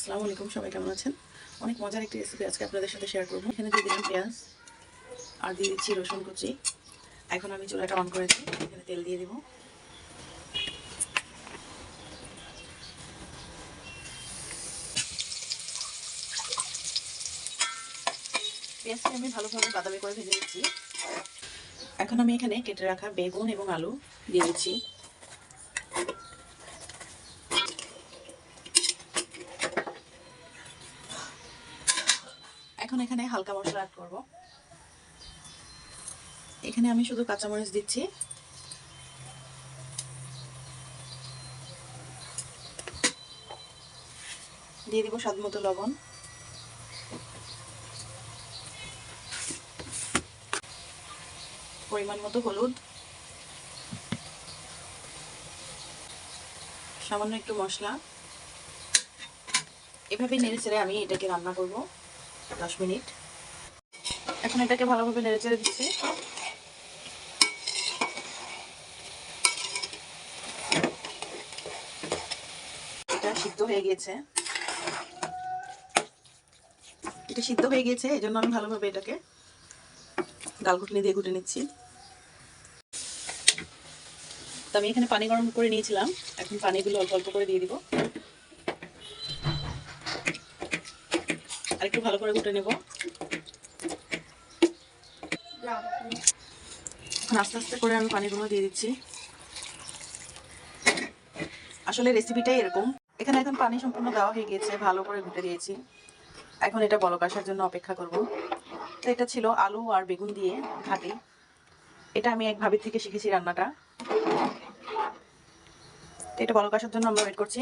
আসসালামু আলাইকুম, সবাই কেমন আছেন? অনেক মজার একটি রেসিপি আজকে আপনাদের সাথে শেয়ার করব। এখানে দিয়ে দিলাম পেঁয়াজ আর দিয়ে দিচ্ছি রসুন কুচি। এখন আমি চুলাটা অন করেছি, এখানে তেল দিয়ে দিব। পেঁয়াজকে আমি ভালোভাবে বাদামি করে ভেজে নিচ্ছি। এখন আমি এখানে কেটে রাখা বেগুন এবং আলু দিয়ে দিচ্ছি। এখন এখানে হালকা মশলা অ্যাড করব। এখানে আমি শুধু কাঁচামরিচ দিচ্ছি। দিয়ে দিব স্বাদ মতো লবণ, পরিমাণ মতো হলুদ, সামান্য একটু মশলা। এভাবে নেড়ে চেড়ে আমি এটাকে রান্না করব 10 মিনিট। এখন এটাকে ভালোভাবে নেড়ে চেড়ে দিচ্ছি। এটা সিদ্ধ হয়ে গিয়েছে, এই জন্য আমি ভালোভাবে এটাকে ডাল ঘুটনি দিয়ে ঘুটে নিচ্ছি। তো আমি এখানে পানি গরম করে নিয়েছিলাম, এখন পানিগুলো অল্প অল্প করে দিয়ে দিব আর একটু ভালো করে ঘুটে নেব। এখন আস্তে আস্তে করে আমি পানিগুলো দিয়ে দিচ্ছি। আসলে রেসিপিটাই এরকম। এখানে এখন পানি সম্পূর্ণ দেওয়া হয়ে গিয়েছে, ভালো করে ঘুটে দিয়েছি। এখন এটা বলক আসার জন্য অপেক্ষা করব। তো এটা ছিল আলু আর বেগুন দিয়ে ঘাটি। এটা আমি এক ভাবির থেকে শিখেছি রান্নাটা। তো এটা বলক আসার জন্য আমরা ওয়েট করছি।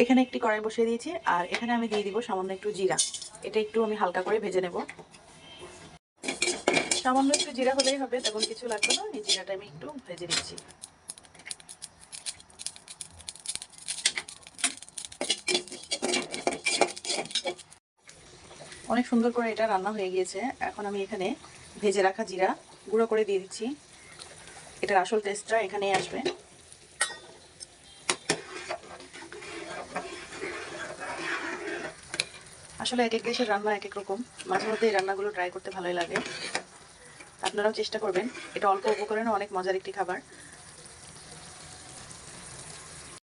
এখানে একটি কড়াই বসিয়ে দিয়েছি আর এখানে আমি দিয়ে দিব সামান্য একটু জিরা। এটা একটু আমি হালকা করে ভেজে নেব। সামান্য একটু জিরা হলেই হবে, তেমন কিছু লাগবে না। এই জিরাটা আমি একটু ভেজে দিচ্ছি। অনেক সুন্দর করে এটা রান্না হয়ে গিয়েছে। এখন আমি এখানে ভেজে রাখা জিরা গুঁড়ো করে দিয়ে দিচ্ছি। এটার আসল টেস্টটা এখানেই আসবে। আসলে এক এক দেশের রান্না এক এক রকম, মাঝে মধ্যে এই রান্নাগুলো ট্রাই করতে ভালোই লাগে। আপনারাও চেষ্টা করবেন, এটা অল্প উপকরণে অনেক মজার একটি খাবার।